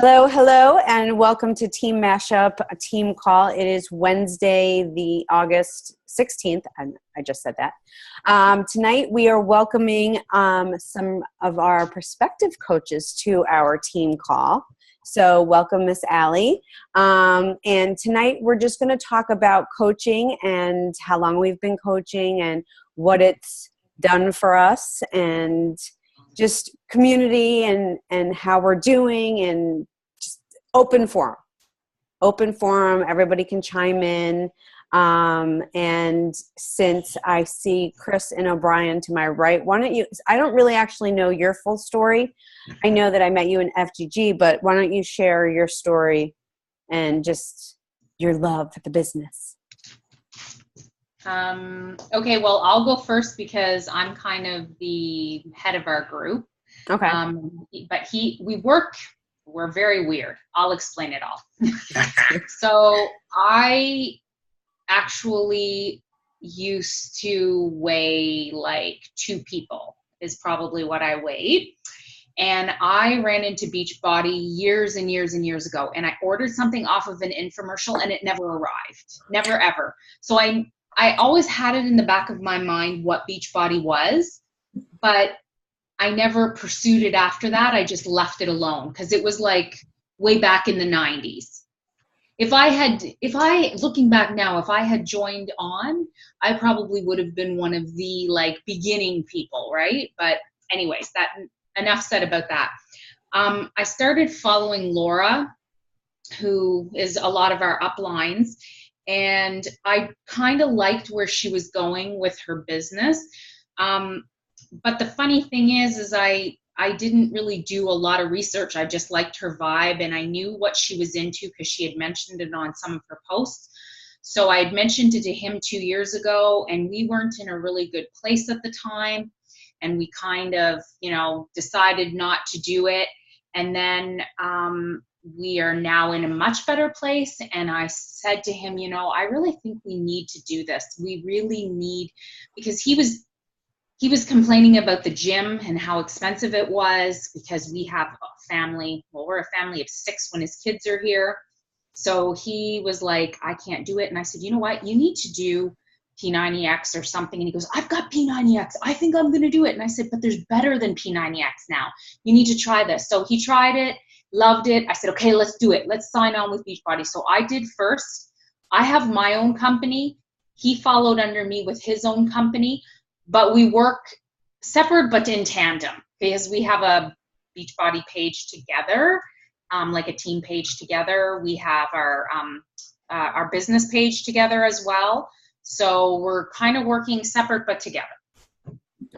Hello, and welcome to Team Mashup, a team call. It is Wednesday, the August 16th, and I just said that. Tonight, we are welcoming some of our prospective coaches to our team call. So welcome, Miss Allie. And tonight, we're just going to talk about coaching and how long we've been coaching and what it's done for us, and just community and how we're doing, and just open forum, everybody can chime in. And since I see Chris and O'Brien to my right, why don't you, I don't really actually know your full story. I know that I met you in FGG, but why don't you share your story and just your love for the business? Okay, well, I'll go first because I'm kind of the head of our group. Okay. But we're very weird. I'll explain it all. So I actually used to weigh like 2 people is probably what I weighed. And I ran into Beachbody years and years and years ago, and I ordered something off of an infomercial and it never arrived. Never, ever. So I always had it in the back of my mind what Beachbody was, but I never pursued it after that. I just left it alone because it was like way back in the 90s. Looking back now, if I had joined on, I probably would have been one of the like beginning people, right? But anyways, enough said about that. I started following Laura, who is a lot of our uplines, and I kind of liked where she was going with her business. But the funny thing is I didn't really do a lot of research. I just liked her vibe, and I knew what she was into because she had mentioned it on some of her posts. So I had mentioned it to him 2 years ago, and we weren't in a really good place at the time. And we kind of, decided not to do it. And then we are now in a much better place. And I said to him, I really think we need to do this. We really need, because he was complaining about the gym and how expensive it was, because we have a family. Well, we're a family of 6 when his kids are here. So he was like, I can't do it. And I said, you know what? You need to do P90X or something. And he goes, I've got P90X. I think I'm going to do it. And I said, but there's better than P90X now. You need to try this. So he tried it, loved it. I said, okay, let's do it. Let's sign on with Beachbody. So I did first. I have my own company. He followed under me with his own company, but we work separate but in tandem because we have a Beachbody page together, like a team page together. We have our business page together as well. So we're kind of working separate but together.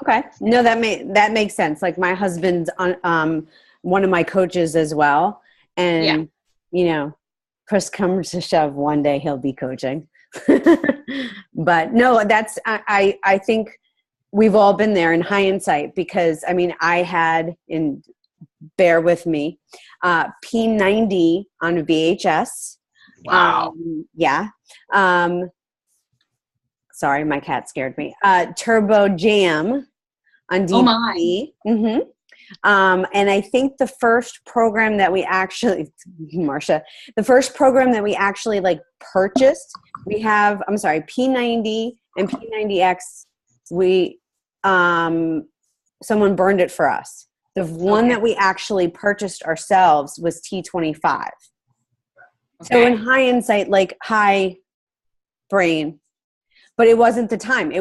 Okay. No, that makes sense. Like my husband's on one of my coaches as well. And, Chris comes to shove, one day he'll be coaching. But no, I think we've all been there in hindsight, because I had, and bear with me, P90 on VHS. Wow. Yeah. Sorry, my cat scared me. Turbo Jam on DVD. Oh my. Mm-hmm. And I think the first program that we actually, Marsha, the first program that we actually purchased, we have, P90 and P90X. Someone burned it for us. The one that we actually purchased ourselves was T25. Okay. So in hindsight, high brain, but it wasn't the time.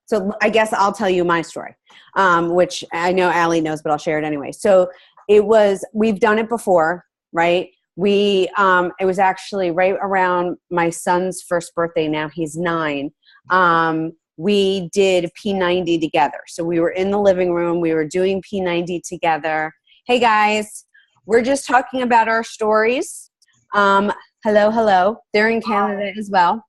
So I guess I'll tell you my story, which I know Allie knows, but I'll share it anyway. So we've done it before, right? It was actually right around my son's first birthday. Now he's 9. We did P90 together. So we were in the living room. We were doing P90 together. Hey guys, we're just talking about our stories. Hello. They're in Canada as well.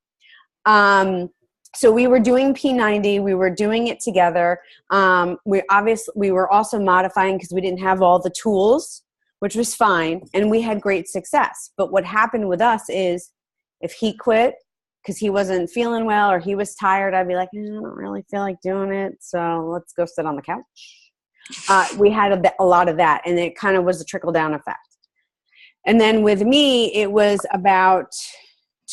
So we were doing P90. We were doing it together. We were also modifying because we didn't have all the tools, which was fine. And we had great success. But what happened with us is if he quit because he wasn't feeling well or he was tired, I'd be like, I don't really feel like doing it. So let's go sit on the couch. We had a lot of that, and it kind of was a trickle down effect. And then with me, it was about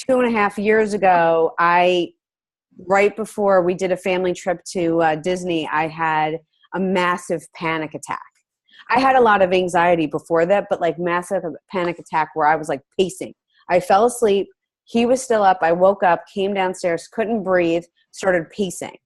2.5 years ago. Right before we did a family trip to Disney, I had a massive panic attack. I had a lot of anxiety before that, but like massive panic attack where I was like pacing. I fell asleep. He was still up. I woke up, came downstairs, couldn't breathe, started pacing.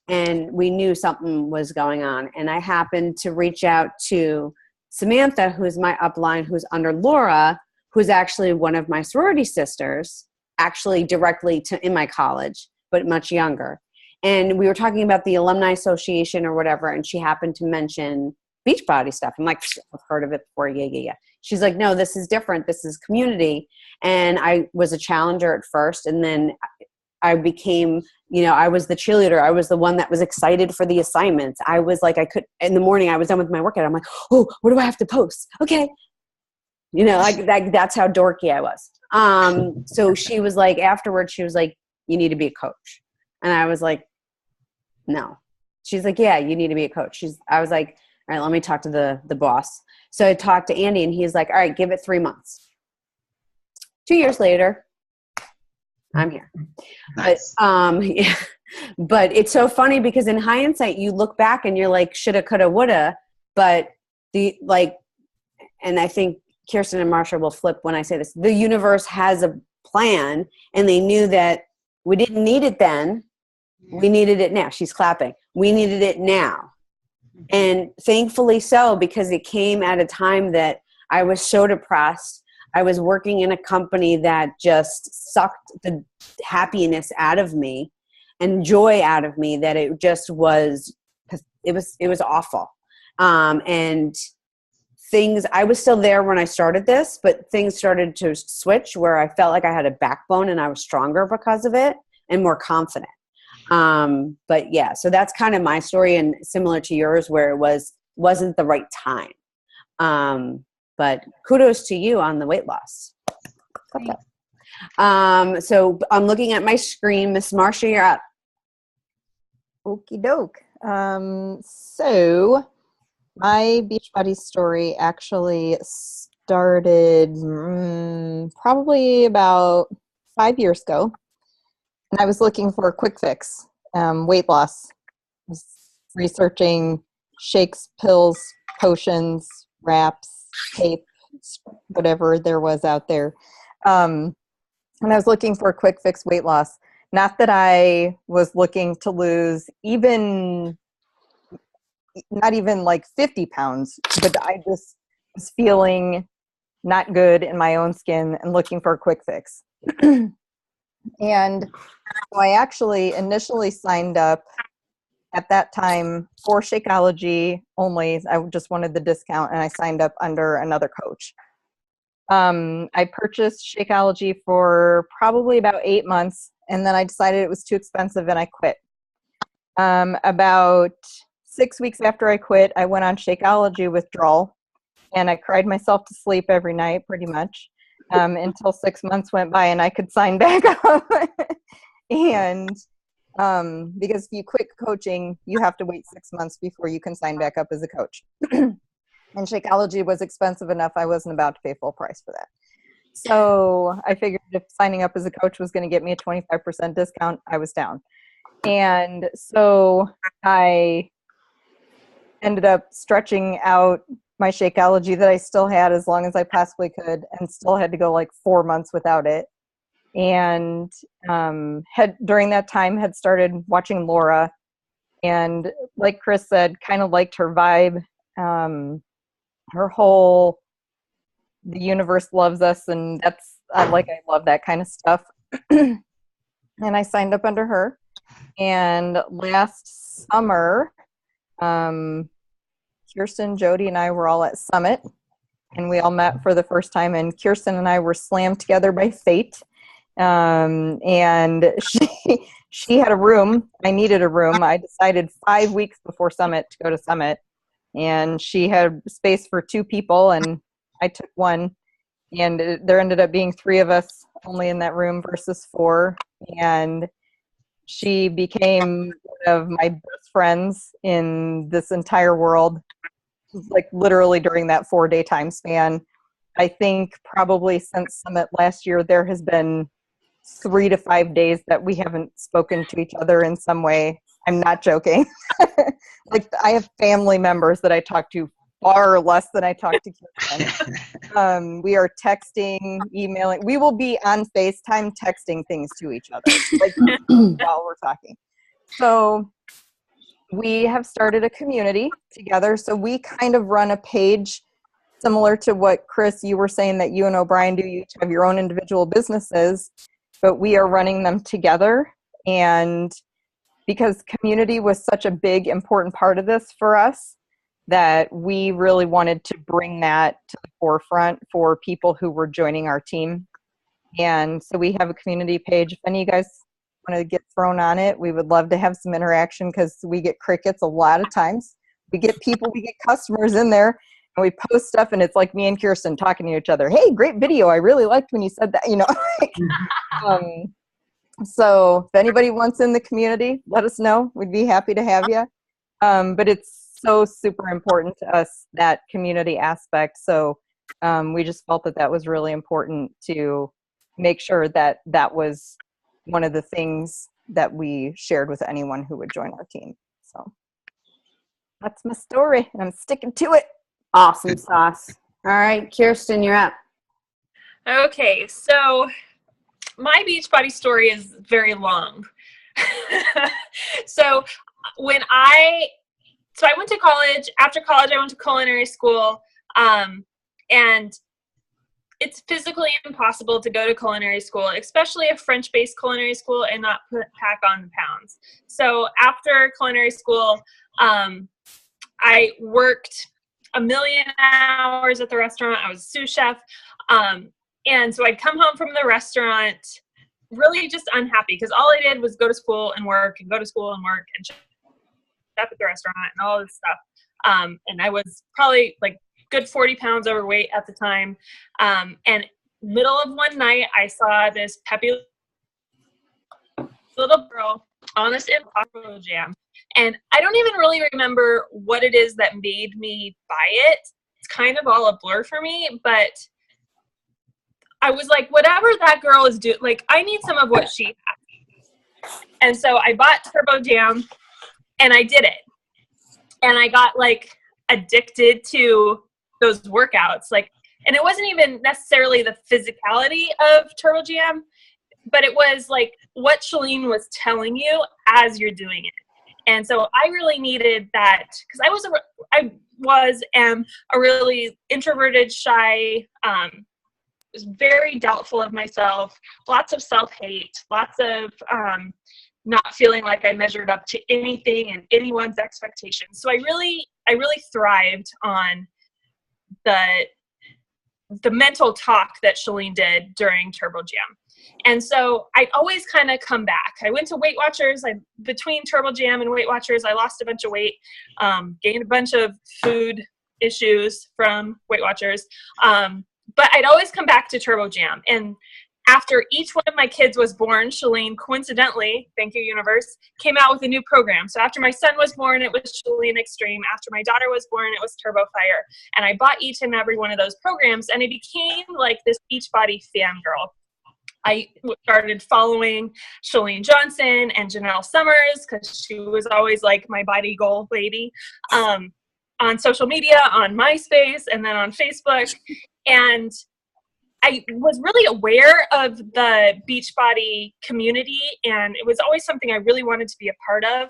And we knew something was going on. And I happened to reach out to Samantha, who's my upline, who's under Laura, who's actually one of my sorority sisters, actually directly in my college, but much younger. And we were talking about the Alumni Association or whatever, and she happened to mention Beachbody stuff. I'm like, I've heard of it before. Yeah. She's like, no, this is different. This is community. And I was a challenger at first, and then I became, I was the cheerleader. I was the one that was excited for the assignments. I was like, in the morning, I was done with my workout. I'm like, oh, what do I have to post? Okay. That's how dorky I was. So she was like, afterwards, she was like, you need to be a coach. And I was like, no. She's like, yeah, you need to be a coach. I was like, all right, let me talk to the boss. So I talked to Andy, and he's like, all right, give it 3 months. 2 years later, I'm here. Nice. Yeah. But it's so funny because in hindsight, you look back and you're like, shoulda, coulda, woulda. But and I think Kirsten and Marsha will flip when I say this, the universe has a plan, and they knew that we didn't need it then. We needed it now. She's clapping. We needed it now. And thankfully so, because it came at a time that I was so depressed. I was working in a company that just sucked the happiness out of me and joy out of me, that it just was, it was awful. And I was still there when I started this, but things started to switch where I felt like I had a backbone and I was stronger because of it and more confident. But yeah, so that's kind of my story, and similar to yours where it wasn't the right time. But kudos to you on the weight loss. So I'm looking at my screen. Miss Marsha, you're up. Okie doke. So my Beachbody story actually started probably about 5 years ago. And I was looking for a quick fix, weight loss. I was researching shakes, pills, potions, wraps, tape, whatever there was out there. And I was looking for a quick fix weight loss. Not that I was looking to lose not even like 50 pounds, but I just was feeling not good in my own skin and looking for a quick fix. And so I actually initially signed up at that time for Shakeology only. I just wanted the discount, and I signed up under another coach. I purchased Shakeology for probably about 8 months, and then I decided it was too expensive and I quit. About 6 weeks after I quit, I went on Shakeology withdrawal, and I cried myself to sleep every night pretty much until 6 months went by and I could sign back up. And because if you quit coaching, you have to wait 6 months before you can sign back up as a coach. And Shakeology was expensive enough, I wasn't about to pay full price for that. So I figured if signing up as a coach was going to get me a 25% discount, I was down. And so I ended up stretching out my Shakeology that I still had as long as I possibly could, and still had to go like 4 months without it. And during that time had started watching Laura, and like Chris said, kind of liked her vibe. Her whole, the universe loves us, and I love that kind of stuff. And I signed up under her. And last summer, Kirsten, Jody, and I were all at Summit, and we all met for the first time. And Kirsten and I were slammed together by fate. And she had a room. I needed a room. I decided 5 weeks before Summit to go to Summit, and she had space for 2 people, and I took one. And there ended up being 3 of us only in that room versus 4. And she became one of my best friends in this entire world, like literally during that 4-day time span. I think probably since Summit last year, there has been 3 to 5 days that we haven't spoken to each other in some way. I'm not joking. Like, I have family members that I talk to far less than I talk to Kirsten. We are texting, emailing. We will be on FaceTime texting things to each other, like, while we're talking. So we have started a community together. So we kind of run a page similar to what, Chris, you were saying that you and O'Brien do. You each have your own individual businesses, but we are running them together. And because community was such a big, important part of this for us, that we really wanted to bring that to the forefront for people who were joining our team. And so we have a community page. If any of you guys want to get thrown on it, we would love to have some interaction, because we get crickets a lot of times. We get people, we get customers in there, and we post stuff, and it's like me and Kirsten talking to each other. Hey, great video. I really liked when you said that, you know. So if anybody wants in the community, let us know. We'd be happy to have you. But it's so super important to us, that community aspect. So we just felt that that was really important to make sure that that was one of the things that we shared with anyone who would join our team. So that's my story, and I'm sticking to it. Awesome sauce. All right, Kirsten, you're up. Okay, so my Beachbody story is very long. So I went to college. After college, I went to culinary school, and it's physically impossible to go to culinary school, especially a French-based culinary school, and not pack on the pounds. So after culinary school, I worked 1 million hours at the restaurant. I was a sous chef. And so I'd come home from the restaurant really just unhappy, because all I did was go to school and work, and go to school and work, and chef at the restaurant and all this stuff. And I was probably like good 40 pounds overweight at the time. And middle of one night, I saw this peppy little girl on this Impossible Jam. And I don't even really remember what it is that made me buy it. It's kind of all a blur for me, but I was like, whatever that girl is doing, like, I need some of what she has. And so I bought Turbo Jam, and I did it. And I got, like, addicted to those workouts. Like, and it wasn't even necessarily the physicality of Turbo Jam, but it was, like, what Chalene was telling you as you're doing it. And so I really needed that, because I am a really introverted, shy, was very doubtful of myself, lots of self-hate, lots of not feeling like I measured up to anything and anyone's expectations. So I really thrived on the mental talk that Chalene did during Turbo Jam. And so I'd always kind of come back. I went to Weight Watchers. Between Turbo Jam and Weight Watchers, I lost a bunch of weight, gained a bunch of food issues from Weight Watchers. But I'd always come back to Turbo Jam. And after each one of my kids was born, Chalene, coincidentally, thank you, universe, came out with a new program. So after my son was born, it was Chalene Extreme. After my daughter was born, it was Turbo Fire. And I bought each and every one of those programs, and I became like this Beachbody fangirl. I started following Chalene Johnson and Janelle Summers, because she was always like my body goal lady, on social media, on MySpace, and then on Facebook. And I was really aware of the Beachbody community, and it was always something I really wanted to be a part of.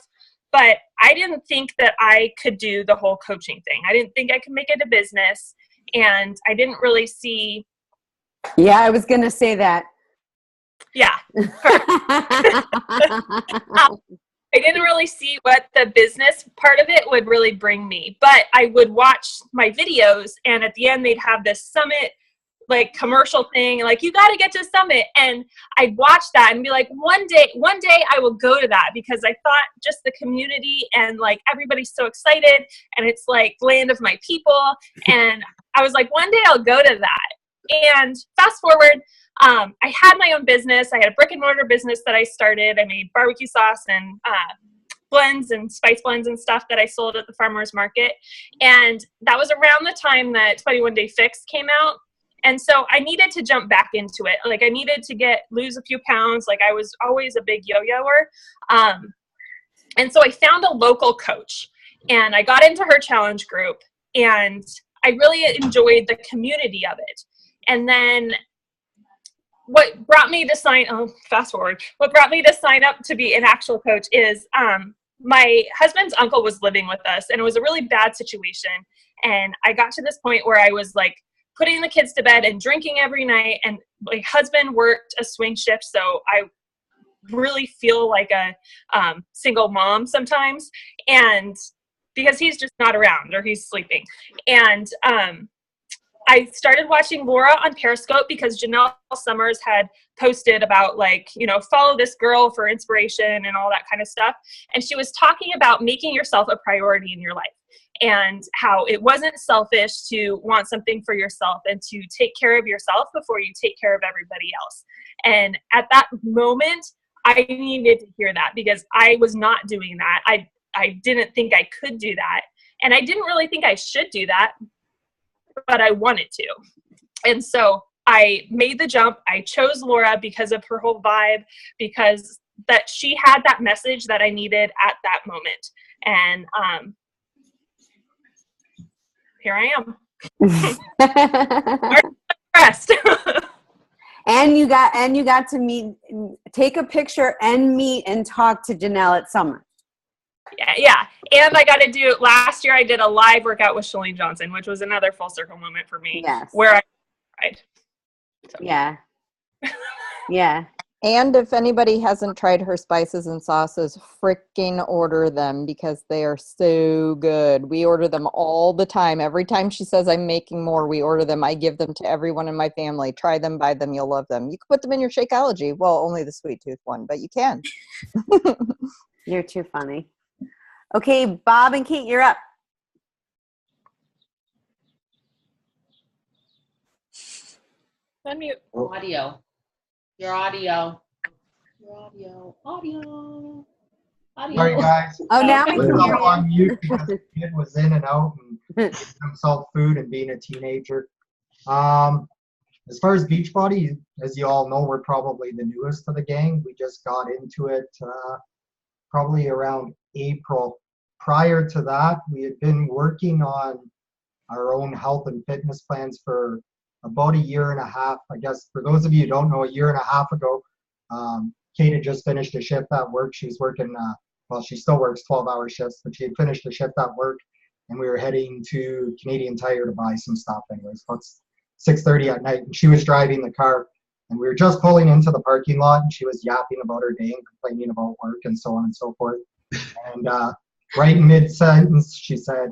But I didn't think that I could do the whole coaching thing. I didn't think I could make it a business, and I didn't really see. Yeah, I was going to say that. Yeah. I didn't really see what the business part of it would really bring me, but I would watch my videos, and at the end they'd have this Summit like commercial thing, like, you got to get to Summit. And I'd watch that and be like, one day I will go to that, because I thought just the community and like everybody's so excited, and it's like land of my people. And I was like, one day I'll go to that. And fast forward, I had my own business. I had a brick and mortar business that I started. I made barbecue sauce and blends and spice blends and stuff that I sold at the farmer's market. And that was around the time that 21 Day Fix came out. And so I needed to jump back into it. Like I needed to lose a few pounds. Like I was always a big yo-yoer. And so I found a local coach and I got into her challenge group and I really enjoyed the community of it. And then what brought me to what brought me to sign up to be an actual coach is my husband's uncle was living with us and it was a really bad situation. And I got to this point where I was like putting the kids to bed and drinking every night. And my husband worked a swing shift. So I really feel like a single mom sometimes. And because he's just not around or he's sleeping. And I started watching Laura on Periscope because Janelle Summers had posted about like, follow this girl for inspiration and all that kind of stuff. And she was talking about making yourself a priority in your life and how it wasn't selfish to want something for yourself and to take care of yourself before you take care of everybody else. And at that moment, I needed to hear that because I was not doing that. I didn't think I could do that. And I didn't really think I should do that, but I wanted to. And so I made the jump. I chose Laura because of her whole vibe, because that she had that message that I needed at that moment. And here I am. Impressed. And you got to take a picture and meet and talk to Janelle at Summer. Yeah. And I got to do, last year I did a live workout with Chalene Johnson, which was another full circle moment for me. Yes. Where I tried. So. Yeah. Yeah. And if anybody hasn't tried her spices and sauces, freaking order them because they are so good. We order them all the time. Every time she says I'm making more, we order them. I give them to everyone in my family. Try them, buy them, you'll love them. You can put them in your Shakeology. Well, only the sweet tooth one, but you can. You're too funny. Okay, Bob and Kate, you're up. Unmute. Audio. Your audio. Sorry, guys. Oh, now we I can was hear you. on mute because the kid was in and out and getting himself food and being a teenager. As far as Beachbody, as you all know, we're probably the newest of the gang. We just got into it probably around April. Prior to that, we had been working on our own health and fitness plans for about a year and a half. I guess for those of you who don't know, a year and a half ago, Kate had just finished a shift at work. She's working, she still works 12-hour shifts, but she had finished a shift at work, and we were heading to Canadian Tire to buy some stuff anyways. So it's 6:30 at night, and she was driving the car, and we were just pulling into the parking lot, and she was yapping about her day and complaining about work and so on and so forth. And right in mid-sentence, she said,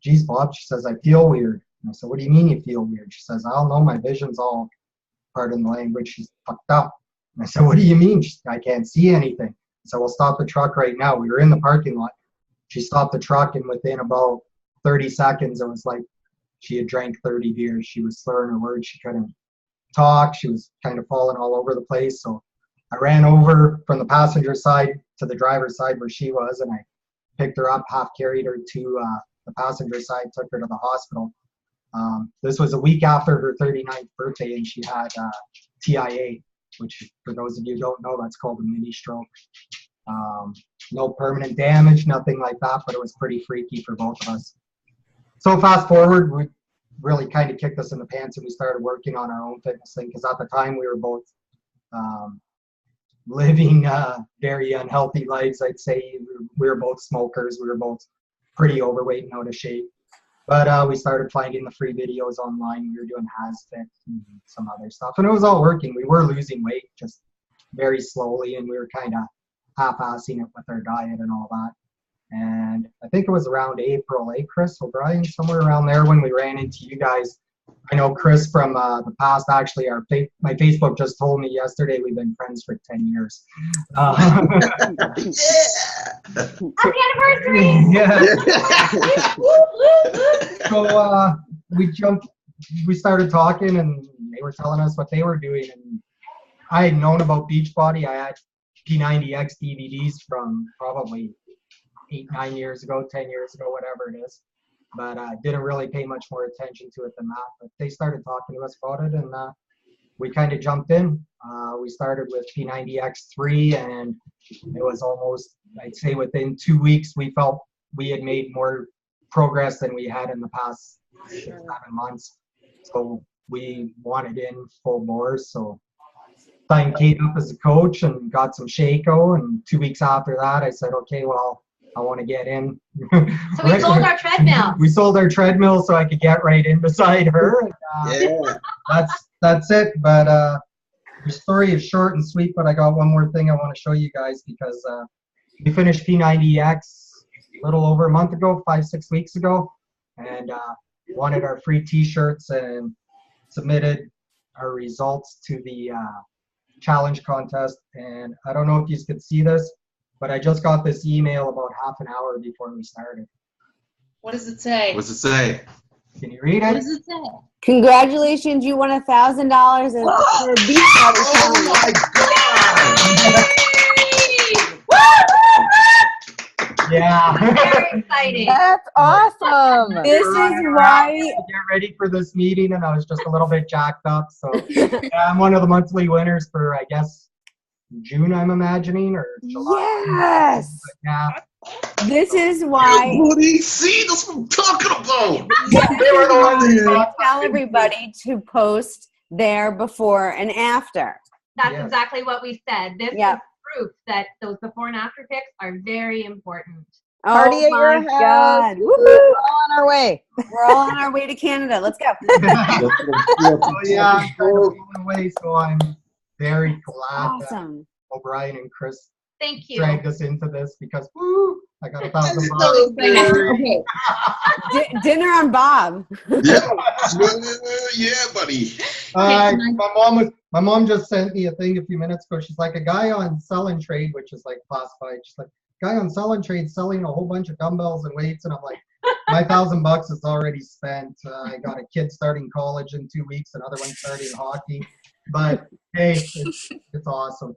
geez, Bob, she says, I feel weird. And I said, what do you mean you feel weird? She says, I don't know, my vision's all, pardon the language, she's fucked up. And I said, what do you mean? She said, I can't see anything. I said, well, stop the truck right now. We were in the parking lot. She stopped the truck, and within about 30 seconds, it was like she had drank 30 beers. She was slurring her words. She couldn't talk. She was kind of falling all over the place. So I ran over from the passenger side to the driver's side where she was, and I picked her up, half carried her to the passenger side, took her to the hospital. This was a week after her 39th birthday, and she had TIA, which for those of you who don't know, that's called a mini stroke. No permanent damage, nothing like that, but it was pretty freaky for both of us. So fast forward, we really kind of kicked us in the pants, and we started working on our own fitness thing, because at the time we were both living very unhealthy lives, I'd say. We were both smokers. We were both pretty overweight and out of shape. But we started finding the free videos online. We were doing HasFit and some other stuff, and it was all working. We were losing weight just very slowly, and we were kind of half-assing it with our diet and all that. And I think it was around April, Chris O'Brien, somewhere around there when we ran into you guys. I know Chris from the past, actually, my Facebook just told me yesterday we've been friends for 10 years. Happy anniversary! Yeah. So we started talking, and they were telling us what they were doing. And I had known about Beachbody. I had P90X DVDs from probably 8, 9 years ago, 10 years ago, whatever it is. but didn't really pay much more attention to it than that. But they started talking to us about it, and we kind of jumped in. We started with P90X3, and it was almost, I'd say within 2 weeks, we felt we had made more progress than we had in the past 7 months. So we wanted in full bore. So signed Kate up as a coach and got some Shaco. And 2 weeks after that, I said, okay, well, I want to get in. So we sold our treadmill. We sold our treadmill so I could get right in beside her. And, that's it. But the story is short and sweet, but I got one more thing I want to show you guys because we finished P90X a little over a month ago, 5-6 weeks ago, and wanted our free t-shirts and submitted our results to the challenge contest. And I don't know if you could see this, but I just got this email about half an hour before we started. What does it say? What's it say? Can you read What it? does it say? Congratulations, you won $1,000 for Beach Body Oh Challenge. my Yeah. Very exciting. That's awesome. This is why Get ready for this meeting, and I was just a little bit jacked up. So yeah, I'm one of the monthly winners for, I guess, June, I'm imagining, or July. yes, But yeah, this is God. why Buddy, see, that's what I'm talking about. they were the ones who I thought- tell everybody to post their before and after. That's Yes. exactly what we said. This Yeah. is proof that those before and after pics are very important. Party Oh at my your house. God. Woo-hoo, we're all on our way. We're all on our way to Canada. Let's go. So yeah, I'm kind of blown away. So I'm very glad that Awesome. O'Brien and Chris Thank you. dragged us into this because woo, I got $1,000. Okay. Dinner on Bob. Yeah, yeah, buddy. My mom just sent me a thing a few minutes ago. She's like, a guy on Sell and Trade, which is like classified. She's like, guy on Sell and Trade selling a whole bunch of dumbbells and weights, and I'm like, my $1,000 is already spent. I got a kid starting college in 2 weeks, another one starting hockey. But hey, it's awesome.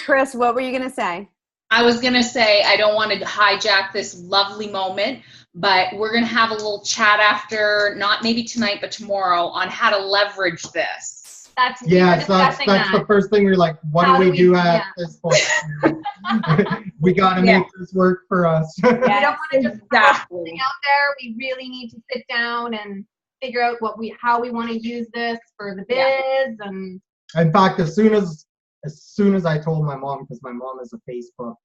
Chris, what were you going to say? I was going to say, I don't want to hijack this lovely moment, but we're going to have a little chat after, not maybe tonight, but tomorrow, on how to leverage this. That's we were Yeah, so that's discussing the that. first thing we're like, what How do do we we- do at yeah. this point? We got to Yeah. make this work for us. We don't want to just throw Exactly. something out there. We really need to sit down and figure out how we want to use this for the biz and In fact, as soon as I told my mom, because my mom is a Facebook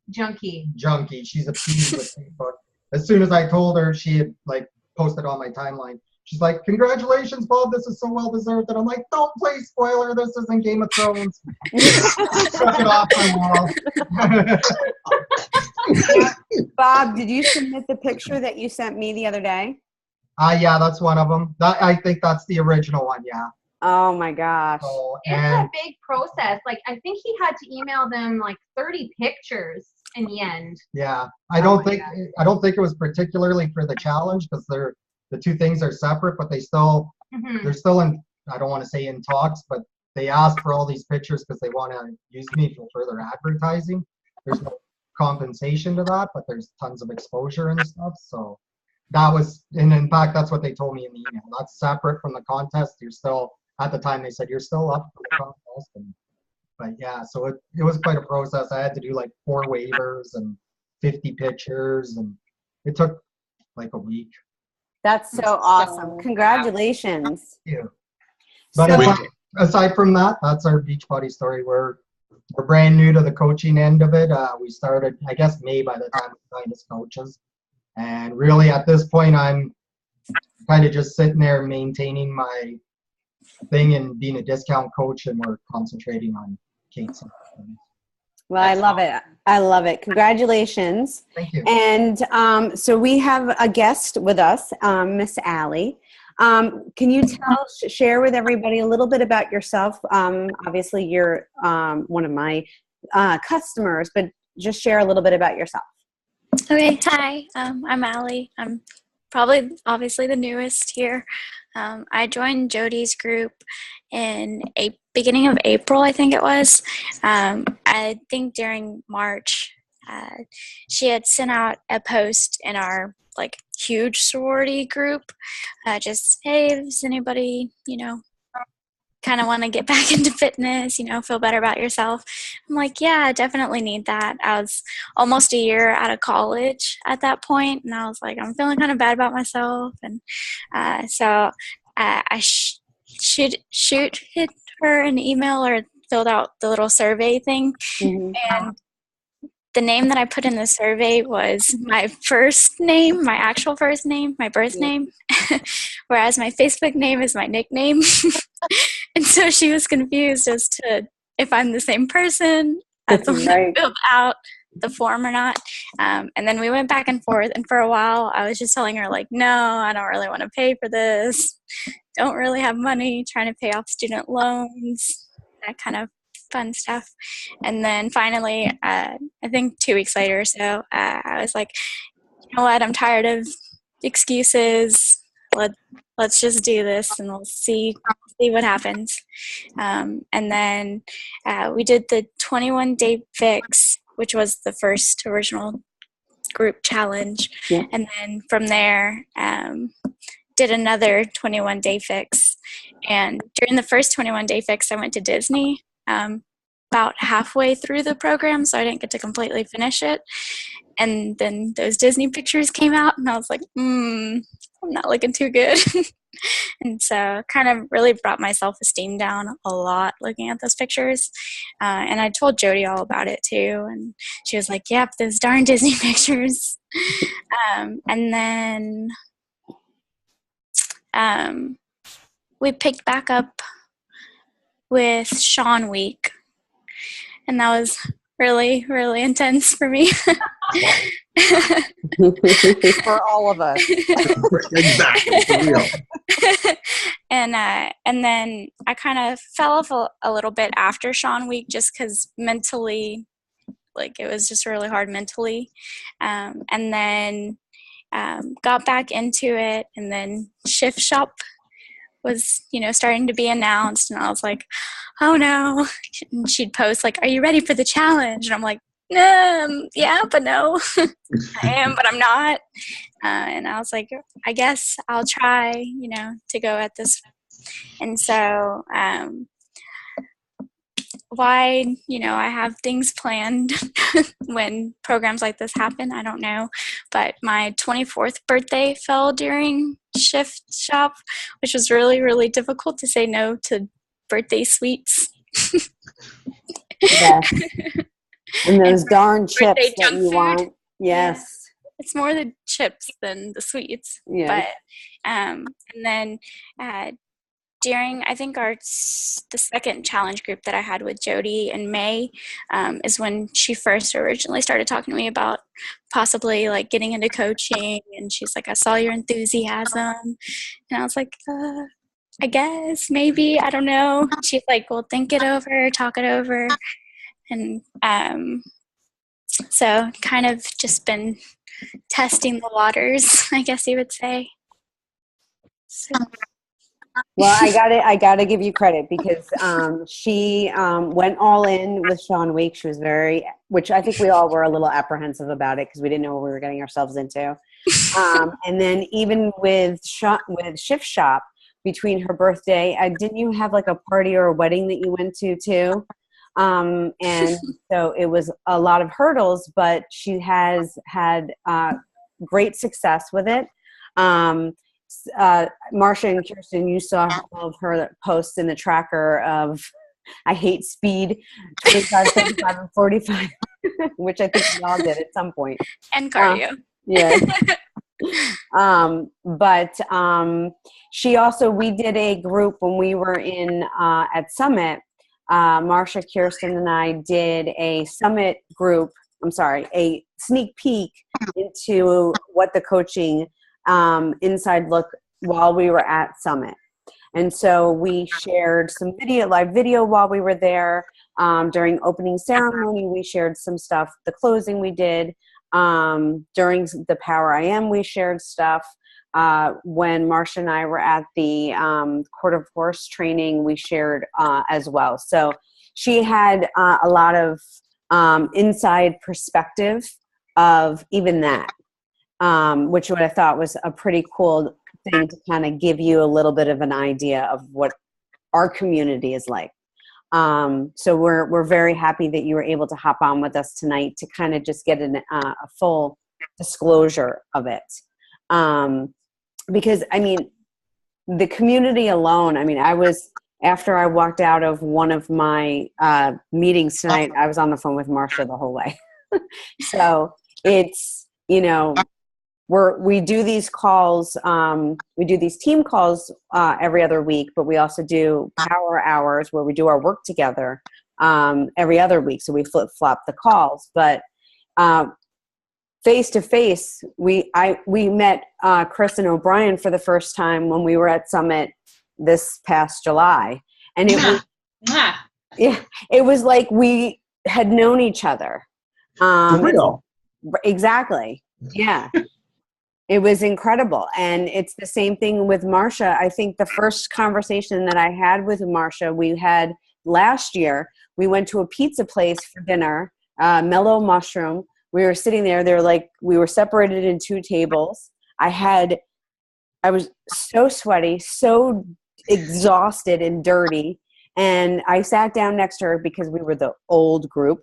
junkie. junkie, she's a fiend with Facebook. As soon as I told her, she had like posted on my timeline. She's like, "Congratulations, Bob! This is so well deserved." And I'm like, "Don't play spoiler. This isn't Game of Thrones." Took it off my wall. Bob, did you submit the picture that you sent me the other day? Yeah, that's one of them. I think that's the original one. Yeah. Oh my gosh. So, It's and a big process. Like I think he had to email them like 30 pictures in the end. yeah, Oh I don't my think it was particularly for the challenge because the two things are separate, but they're still in, I don't want to say in talks, but they asked for all these pictures because they want to use me for further advertising. There's no compensation to that, but there's tons of exposure and stuff. So that was, and in fact, that's what they told me in the email. That's separate from the contest. You're still, at the time they said, you're still up for the contest. But yeah, so it was quite a process. I had to do like 4 waivers and 50 pictures, and it took like a week. That's so awesome. Congratulations. Yeah. But So- aside from that, that's our Beachbody story. We're brand new to the coaching end of it. We started, I guess, May by the time we signed as coaches. And really at this point, I'm kind of just sitting there maintaining my thing and being a discount coach, and we're concentrating on Kate's. Well, I love it. I love it. Congratulations. Thank you. And so we have a guest with us, Miss Allie. Can you share with everybody a little bit about yourself? Obviously, you're one of my customers, but just share a little bit about yourself. Okay, hi, I'm Allie. I'm obviously the newest here. I joined Jody's group in beginning of April, I think it was. I think during March, she had sent out a post in our like huge sorority group, just, hey, does anybody, kind of want to get back into fitness, feel better about yourself. I'm like, yeah, I definitely need that. I was almost a year out of college at that point, and I was like, I'm feeling kind of bad about myself. And so I shoot hit her an email or filled out the little survey thing. Mhm. And the name that I put in the survey was my first name, my actual first name, my birth name, whereas my Facebook name is my nickname. And so she was confused as to if I'm the same person as the one that filled out the form or not. And then we went back and forth. And for a while, I was just telling her, like, no, I don't really want to pay for this. Don't really have money, trying to pay off student loans, that kind of fun stuff. And then finally, I think 2 weeks later or so, I was like, you know what, I'm tired of excuses. Let's just do this and we'll see what happens. And then we did the 21-day fix, which was the first original group challenge. Yeah. And then from there, did another 21-day fix. And during the first 21-day fix, I went to Disney about halfway through the program, so I didn't get to completely finish it. And then those Disney pictures came out, and I was like, I'm not looking too good. And so kind of really brought my self-esteem down a lot looking at those pictures. And I told Jody all about it too. And she was like, yep, those darn Disney pictures. And then we picked back up with Sean Week. And that was really, really intense for me. For all of us. Exactly. For real. And then I kind of fell off a little bit after Sean Week just because mentally, like, it was just really hard mentally. And then got back into it, and then Shift Shop was, starting to be announced, and I was like, oh no. And she'd post like, are you ready for the challenge? And I'm like, yeah, but no. I am, but I'm not. And I was like, I guess I'll try, to go at this. And so why, I have things planned when programs like this happen, I don't know. But my 24th birthday fell during Shift Shop, which was really, really difficult to say no to birthday sweets. Yes. And those darn chips birthday that junk you food. want. Yes. It's more the chips than the sweets. Yeah. But and then during, I think the second challenge group that I had with Jody in May is when she first originally started talking to me about possibly like getting into coaching. And she's like, I saw your enthusiasm. And I was like, I guess, maybe, I don't know. She's like, well, think it over, talk it over. And so kind of just been testing the waters, I guess you would say. So. Well, I gotta give you credit because she went all in with Sean Week. She was which I think we all were a little apprehensive about it because we didn't know what we were getting ourselves into. And then even with Shift Shop, between her birthday, didn't you have like a party or a wedding that you went to too? And so it was a lot of hurdles, but she has had great success with it. Marcia and Kirsten, you saw all of her posts in the tracker of I hate speed, 25, 75, and 45, which I think we all did at some point. And cardio. Yeah. But we did a group when we were at Summit. Marcia, Kirsten, and I did a Summit group. A sneak peek into what the coaching inside look while we were at Summit. And so we shared some live video while we were there. During opening ceremony, we shared some stuff. The closing we did. During the Power I Am, we shared stuff. When Marcia and I were at the Court of Horse training, we shared as well. So she had a lot of inside perspective of even that, which what I thought was a pretty cool thing to kind of give you a little bit of an idea of what our community is like. So we're very happy that you were able to hop on with us tonight to kind of just get a full disclosure of it. Because I mean, the community alone, I mean, after I walked out of one of my meetings tonight, I was on the phone with Marcia the whole way. So it's, you know, we do these calls, we do these team calls every other week, but we also do power hours where we do our work together every other week. So we flip-flop the calls. But face to face, we met Chris and O'Brien for the first time when we were at Summit this past July, and it was like we had known each other. For real. Exactly. Yeah. It was incredible. And it's the same thing with Marcia. I think the first conversation that I had with Marcia, we had last year. We went to a pizza place for dinner, Mellow Mushroom. We were sitting there. They're like, we were separated in 2 tables. I was so sweaty, so exhausted and dirty. And I sat down next to her because we were the old group.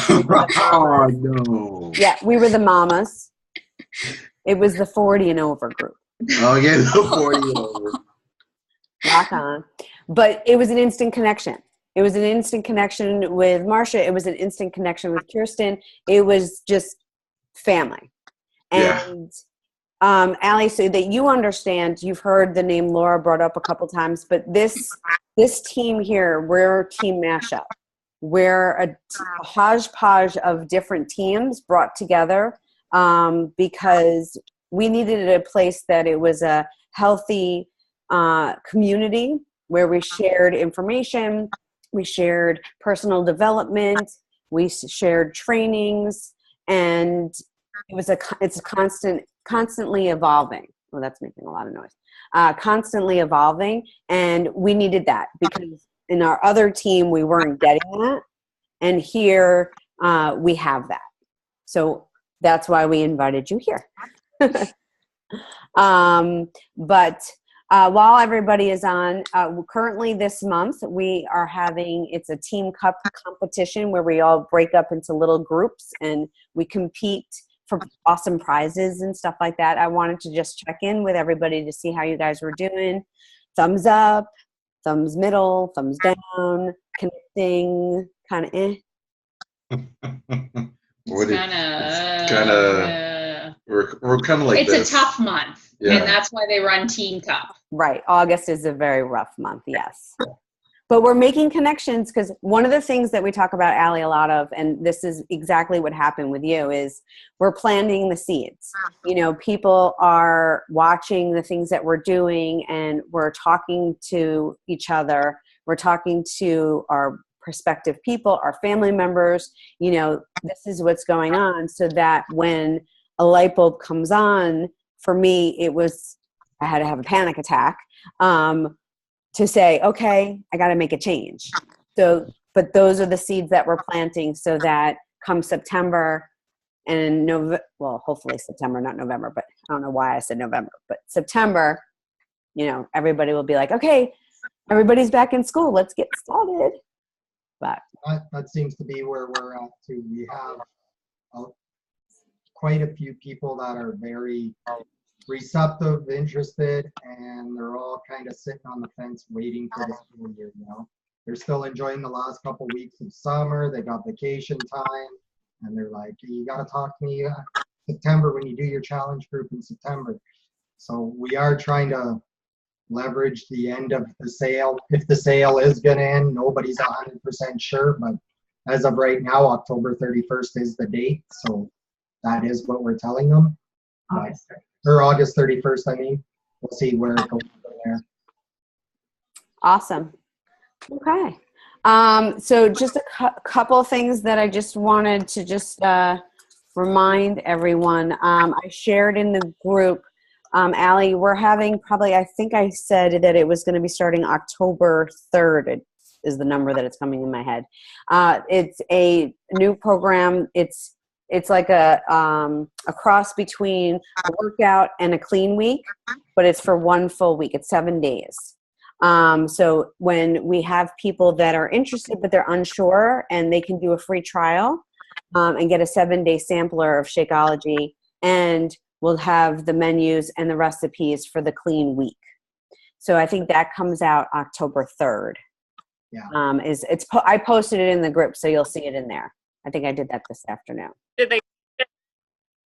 Oh, no. Yeah, we were the mamas. It was the 40 and over group. Oh, yeah, the 40 and over. Rock on. But it was an instant connection. It was an instant connection with Marcia. It was an instant connection with Kirsten. It was just family. And Allie, so that you understand, you've heard the name Laura brought up a couple times, but this team here, we're Team Mashup. We're a hodgepodge of different teams brought together because we needed a place that it was a healthy community where we shared information, we shared personal development, we shared trainings, and it's constantly evolving. Well, that's making a lot of noise. Constantly evolving, and we needed that because in our other team we weren't getting that, and here we have that. So that's why we invited you here. But while everybody is on, currently this month we are having, it's a team cup competition where we all break up into little groups and we compete for awesome prizes and stuff like that. I wanted to just check in with everybody to see how you guys were doing. Thumbs up, thumbs middle, thumbs down, connecting, kind of We're kind of like it's this. a tough month, Yeah. and that's why they run Team Cup. Right. August is a very rough month, yes. But we're making connections because one of the things that we talk about, Allie, a lot of, and this is exactly what happened with you, is we're planting the seeds. You know, people are watching the things that we're doing and we're talking to each other. We're talking to our prospective people, our family members, you know, this is what's going on, so that when a light bulb comes on, for me, I had to have a panic attack to say, okay, I got to make a change. So, but those are the seeds that we're planting so that come September and hopefully September, not November, but I don't know why I said November, but September, you know, everybody will be like, okay, everybody's back in school. Let's get started. But that seems to be where we're at too. We have quite a few people that are very receptive, interested, and they're all kind of sitting on the fence waiting for the school year, you know. They're still enjoying the last couple weeks of summer. They got vacation time, and they're like, you got to talk to me September when you do your challenge group in September. So we are trying to leverage the end of the sale. If the sale is going to end, nobody's 100% sure, but as of right now, October 31st is the date. So that is what we're telling them. August 31st, I mean. We'll see where it goes from there. awesome. Okay. So just a couple of things that I just wanted to just remind everyone. I shared in the group, Allie, we're having probably, I think I said that it was going to be starting October 3rd. is the number that it's coming in my head. It's a new program. It's like a cross between a workout and a clean week, but it's for 1 full week. It's 7 days. So when we have people that are interested but they're unsure, and they can do a free trial and get a 7-day sampler of Shakeology, and we'll have the menus and the recipes for the clean week. So I think that comes out October 3rd. Yeah. I posted it in the group, so you'll see it in there. I think I did that this afternoon. Did they?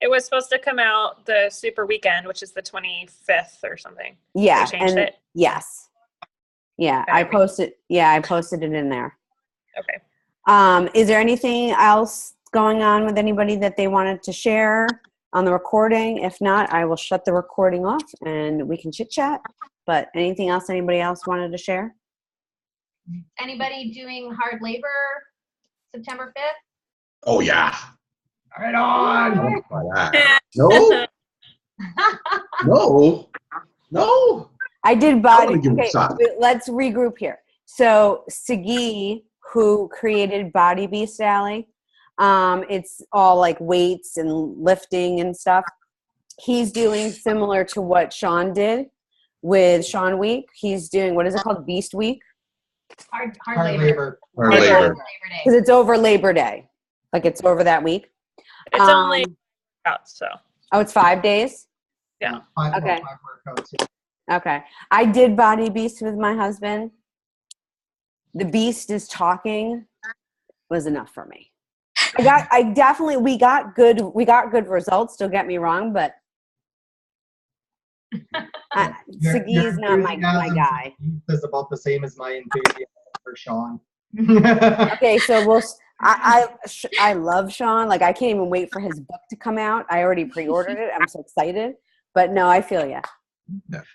It was supposed to come out the super weekend, which is the 25th or something. Yeah. They changed it? Yes. Yeah, I posted it in there. Okay. Is there anything else going on with anybody that they wanted to share on the recording? If not, I will shut the recording off and we can chit chat. But anything else anybody else wanted to share? Anybody doing hard labor September 5th? Oh yeah. Right on. No. No. No. I did I body. wanna give it a Okay, shot. let's regroup here. So Sagi, who created Body Beast Alley, it's all like weights and lifting and stuff. He's doing similar to what Sean did with Sean Week. He's doing, what is it called? Beast Week? Hard Hard labor. labor. Hard Okay. labor. Labor Day. Because it's over Labor Day. Like it's over that week. It's only out, so. Oh, it's 5 days? Yeah. Okay. 5 workouts. Yeah. Okay. I did Body Beast with my husband. The beast is talking was enough for me. we got good results, don't get me wrong, but Sagi's not my guy. Is about the same as my enthusiasm for Sean. Okay, so I love Sean. Like I can't even wait for his book to come out. I already pre-ordered it. I'm so excited. But no, I feel you.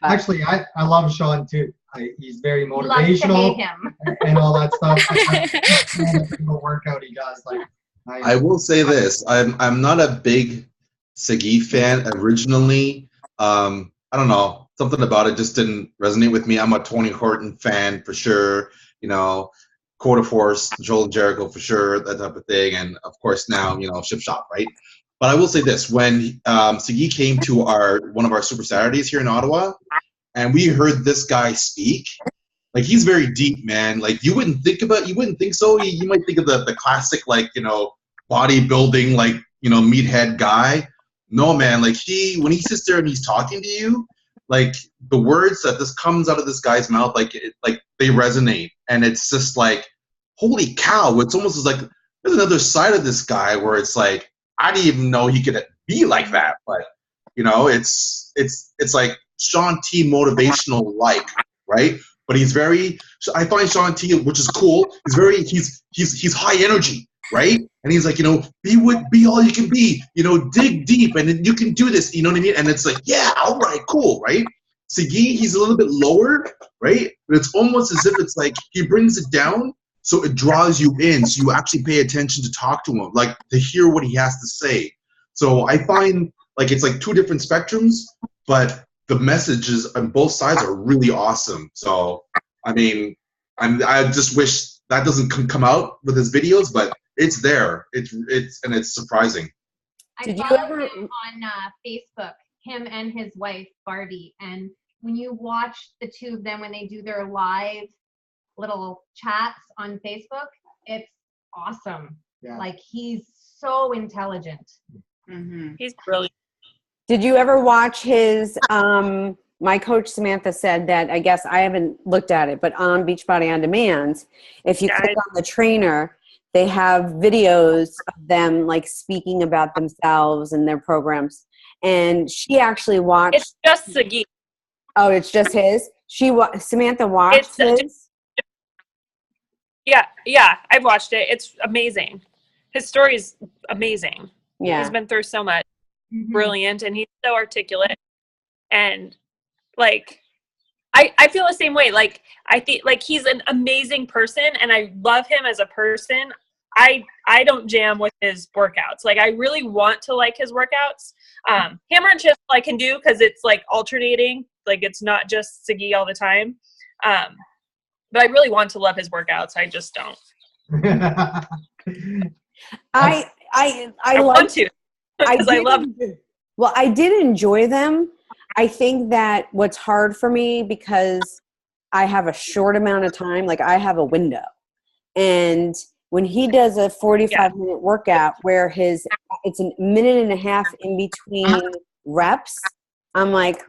Actually, I love Sean too. He's very You love to hate motivational him. and all that stuff. Every single workout he does, like I will say this: I'm not a big Sagi fan originally. I don't know, something about it just didn't resonate with me. I'm a Tony Horton fan for sure. You know, Quarter Force, Joel Jericho for sure, that type of thing, and of course now Ship Shop, right? But I will say this: when Sagi came to one of our Super Saturdays here in Ottawa, and we heard this guy speak, like he's very deep, man. Like you wouldn't think so. You might think of the classic bodybuilding meathead guy. No, man. Like when he sits there and he's talking to you, like the words that this comes out of this guy's mouth, like they resonate, and it's just like, holy cow! It's almost like there's another side of this guy where it's like I didn't even know he could be like that, but it's like Sean T motivational right? But he's very. I find Sean T, which is cool. He's high energy, right? And he's like, be all you can be. Dig deep, and then you can do this. You know what I mean? And it's like, yeah, all right, cool, right? Sagi, he's a little bit lower, right? But it's almost as if it's like he brings it down, so it draws you in, so you actually pay attention to talk to him, like to hear what he has to say. So I find like it's like two different spectrums, but the messages on both sides are really awesome. So I mean, I just wish that doesn't come out with his videos, but it's there. It's surprising. Did you I follow ever- him on Facebook, him and his wife Barbie, and when you watch the two of them when they do their live little chats on Facebook, it's awesome. Yeah. Like he's so intelligent. Mm-hmm. He's brilliant. Did you ever watch his my coach Samantha said that, I guess I haven't looked at it, but on Beachbody On Demand, if you click on the trainer, they have videos of them like speaking about themselves and their programs. And she actually watched. It's just Sagi. Oh, it's just his. Samantha watched his. Yeah, I've watched it. It's amazing. His story is amazing. Yeah. He's been through so much. Mhm. Brilliant, and he's so articulate, and like I feel the same way. Like I think like he's an amazing person, and I love him as a person. I don't jam with his workouts. Like I really want to like his workouts. Hammer and chisel I can do because it's like alternating. Like it's not just Sagi all the time. But I really want to love his workouts. I just don't. I want like to because I love. Well, I did enjoy them. I think that what's hard for me, because I have a short amount of time, like I have a window. And when he does a 45-minute workout where it's a minute and a half in between reps, I'm like,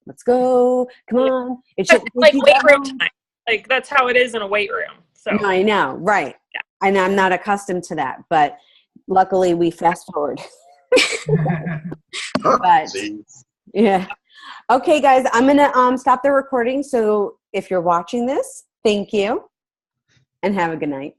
let's go. Come on. It should like weight room time. Like that's how it is in a weight room. So No, I know. Right. Yeah. And I'm not accustomed to that, but luckily we fast forward. But Jeez. yeah. Okay, guys, I'm going to stop the recording. So if you're watching this, thank you and have a good night.